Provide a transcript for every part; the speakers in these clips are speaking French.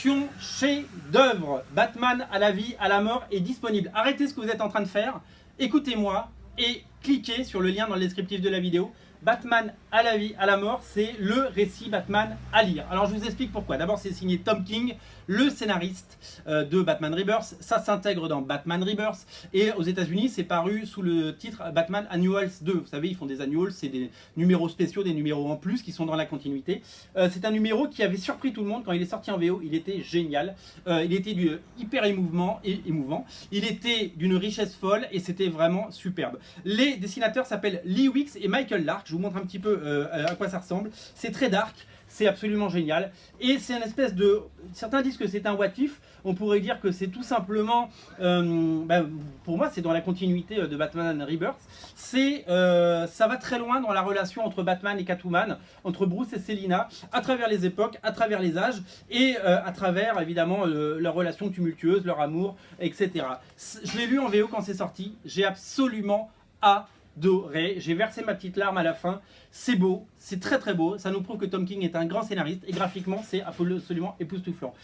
Attention, chef-d'œuvre, Batman à la vie, à la mort est disponible. Arrêtez ce que vous êtes en train de faire, écoutez-moi et cliquez sur le lien dans le descriptif de la vidéo. Batman à la vie, à la mort, c'est le récit Batman à lire. Alors je vous explique pourquoi. D'abord c'est signé Tom King, le scénariste de Batman Rebirth. Ça s'intègre dans Batman Rebirth et aux États-Unis c'est paru sous le titre Batman Annuals 2. Vous savez, ils font des annuals, c'est des numéros spéciaux, des numéros en plus qui sont dans la continuité. C'est un numéro qui avait surpris tout le monde quand il est sorti en VO. Il était génial. Il était hyper émouvant. Il était d'une richesse folle et c'était vraiment superbe. Les dessinateurs s'appellent Lee Weeks et Michael Lark. Je vous montre un petit peu à quoi ça ressemble. C'est très dark, c'est absolument génial. Et c'est une espèce de... Certains disent que c'est un what if. On pourrait dire que c'est tout simplement... pour moi, c'est dans la continuité de Batman Rebirth. Ça va très loin dans la relation entre Batman et Catwoman, entre Bruce et Selina, à travers les époques, à travers les âges, et à travers, évidemment, leur relation tumultueuse, leur amour, etc. Je l'ai lu en VO quand c'est sorti. J'ai absolument adoré. J'ai versé ma petite larme à la fin. C'est beau, c'est très très beau. Ça nous prouve que Tom King est un grand scénariste et graphiquement c'est absolument époustouflant.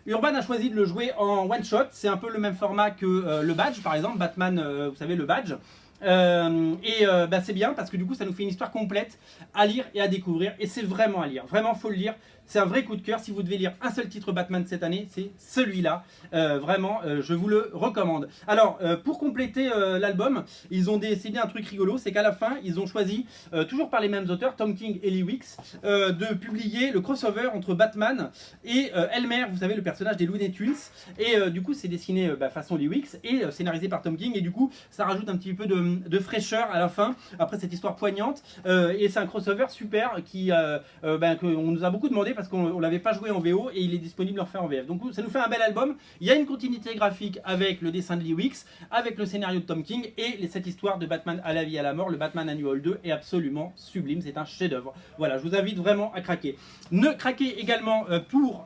Urban a choisi de le jouer en one shot. C'est un peu le même format que le badge par exemple. Batman, vous savez, le badge. C'est bien parce que du coup ça nous fait une histoire complète à lire et à découvrir et c'est vraiment à lire, vraiment faut le lire, c'est un vrai coup de cœur. Si vous devez lire un seul titre Batman cette année, c'est celui-là, je vous le recommande. Alors pour compléter l'album, ils ont décidé un truc rigolo, c'est qu'à la fin ils ont choisi, toujours par les mêmes auteurs, Tom King et Lee Weeks, de publier le crossover entre Batman et Elmer, vous savez, le personnage des Looney Tunes, et du coup c'est dessiné façon Lee Weeks et scénarisé par Tom King, et du coup ça rajoute un petit peu de fraîcheur à la fin, après cette histoire poignante, et c'est un crossover super qu'on nous a beaucoup demandé parce qu'on ne l'avait pas joué en VO et il est disponible en faire en VF. Donc ça nous fait un bel album. Il y a une continuité graphique avec le dessin de Lee Weeks, avec le scénario de Tom King et cette histoire de Batman à la vie, à la mort. Le Batman Annual 2 est absolument sublime, c'est un chef-d'œuvre. Voilà, je vous invite vraiment à craquer. Ne craquez également pour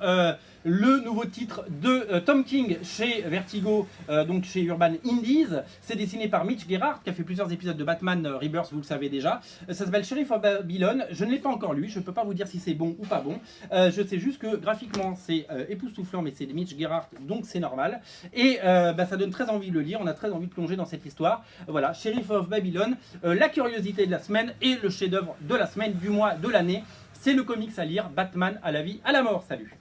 le nouveau titre de Tom King chez Vertigo, donc chez Urban Indies. C'est dessiné par Mitch Gerhardt qui a fait plusieurs épisodes de Batman Rebirth, vous le savez déjà. Ça s'appelle Sheriff of Babylon. Je ne l'ai pas encore lu, je ne peux pas vous dire si c'est bon ou pas bon. Je sais juste que graphiquement c'est époustouflant, mais c'est de Mitch Gerhardt, donc c'est normal. Et ça donne très envie de le lire, on a très envie de plonger dans cette histoire. Voilà, Sheriff of Babylon, la curiosité de la semaine et le chef-d'œuvre de la semaine, du mois, de l'année. C'est le comics à lire, Batman à la vie, à la mort. Salut!